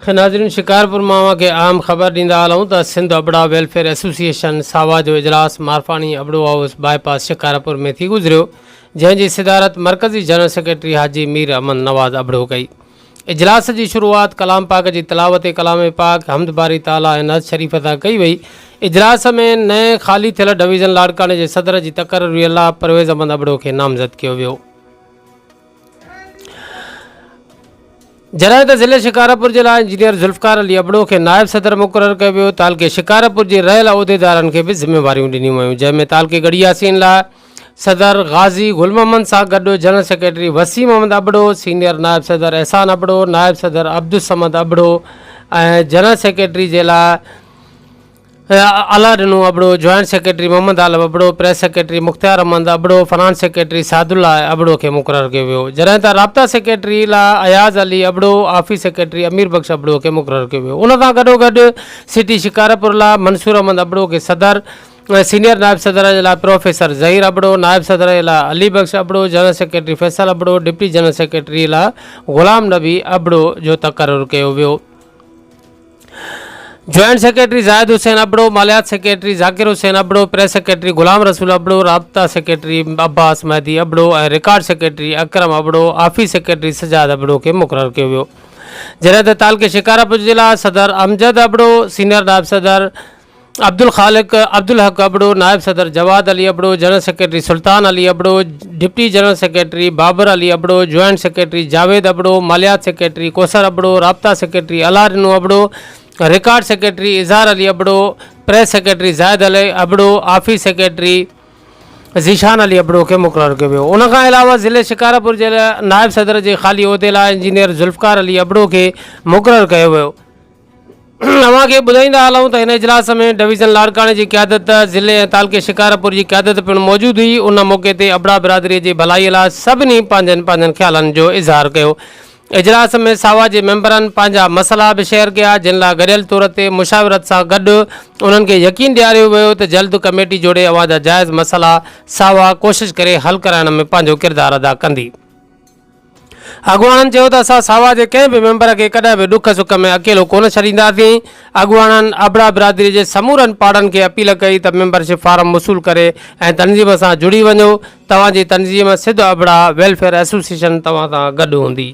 नाज़रीन, शिकारपुर मां के आम ख़बर ॾींदा हलूं त सिंध अबड़ा वेलफेयर एसोसिएशन सावा जो इजलास मारफानी अबड़ो हाउस बाईपास शिकारपुर में थी गुज़रियो, जंहिंजी सिदारत मरकज़ी जनरल सेक्रेटरी हाजी मीर अमन नवाज़ अबड़ो कई। इजलास की शुरुआत कलाम पाक की तलावत कलाम पाक हमद बारी ताला ऐं नज़ शरीफ़ सां कई वई। इजलास में नए ख़ाली थियल डिवीज़न लाड़काने के सदर की तक़ररी अल्लाह परवेज़ अहमद अबड़ो के नामज़द किया वियो। जॾहिं त ज़िले शिकारपुर के लिए इंजीनियर ज़ुल्फ़कार अली अबड़ो के नायब सदर मुक़रर किया वियो। तालके शिकारपुर के रहियल उहदेदारनि के भी ज़िम्मेवारियूं ॾिनियूं वयूं, जंहिंमें तालके गढ़ियासीन लाइ सदर गाज़ी गुल मोहम्मद सां गॾु general secretary Waseem Ahmed Abro, senior नायब सदर एहसान अबड़ो, नायब सदर अब्दुल समद अबड़ो ऐं जनरल सेक्रेटरी के लिए Allahdino Abro, joint secretary Mohammad Alam Abro, press secretary Mukhtar Ahmed Abro, finance secretary Sadullah Abro के मुक़रर किया वियो। जॾहिं त राब्ता सेक्रेटरी लाइ अयाज़ अली अबड़ो, ऑफिस सेक्रेटरी अमीर बख्श अबड़ो के मुक़रर किया वियो। उन सां गॾोगॾु सिटी शिकारपुर लाइ मंसूर अहमद अबड़ो के सदर, सीनियर नायब सदर के लिए प्रोफेसर ज़हीर अबड़ो, नायब सदर के लिए Ali Bakhsh Abro, general secretary Faisal Abro, deputy general secretary लाइ ग़ुलाम नबी अबड़ो जो तक़रर किया वियो। जॉइंट सेक्रेटरी जाहिद हुसैन अबड़ो, मालियात secretary Zakir Hussain Abro, press secretary Ghulam Rasool Abro, राब्ता सेक्रेटरी अब्बास महदी अबड़ो और record secretary Akram Abro, office secretary Sajjad Abro के मुक़रर किया वियो। जॾहिं त तालके शिकारपुर जिला सदर अमजद अबड़ो, सीनियर नायब सदर अब्दुल हक अबड़ो, नायब सदर Jawad Ali Abro, general secretary Sultan Ali Abro, deputy general secretary Babar Ali Abro, joint secretary Javed Abro, मालियात सेक्रेटरी कोसर अबड़ो, राब्ता secretary Alladino Abro, record secretary Izhar Ali Abro, press secretary Zaid Ali Abro, office secretary Zeeshan Ali Abro के मुक़रर किया वियो। उन खां अलावा ज़िले शिकारपुर जे नायब सदर के ख़ाली उहदे लाइ इंजीनियर ज़ुल्फ़कार अली अबड़ो के मुक़रर किया वियो। अवां खे ॿुधाईंदा हलूं त हिन इजलास में डिवीज़न लाड़काने की क़यादत, ज़िले ऐं तालके शिकारपुर की क़यादत पिणु मौजूद हुई। उन मौक़े ते अबड़ा बिरादरी की भलाई लाइ सभिनी पंहिंजनि ख़्यालनि जो इज़हार कियो। इजलास में सावा के मेंबरनि पंहिंजा मसला भी शेयर किया, जिन लाइ गॾियल तौर ते मुशावरत सां गॾु उन्हनि खे यकीन ॾियारियो वियो त जल्द कमेटी जोड़े अवां जा जाइज़ मसला सावा कोशिश करे हल कराइण में पंहिंजो किरदारु अदा कंदी। अॻुवाणनि चयो त असां सावा के कंहिं भी मेंबर के कॾहिं भी दुख सुख में अकेलो कोन छॾींदासीं। अॻुवाणनि अबड़ा बिरादरी के समूरनि पाड़नि के अपील कई त मेंबरशिप फार्म वसूल करे ऐं तनज़ीम सां जुड़ी वञो। तव्हांजी तनज़ीम सिंध अबड़ा वेलफेयर एसोसिएशन तव्हां सां गॾु हूंदी।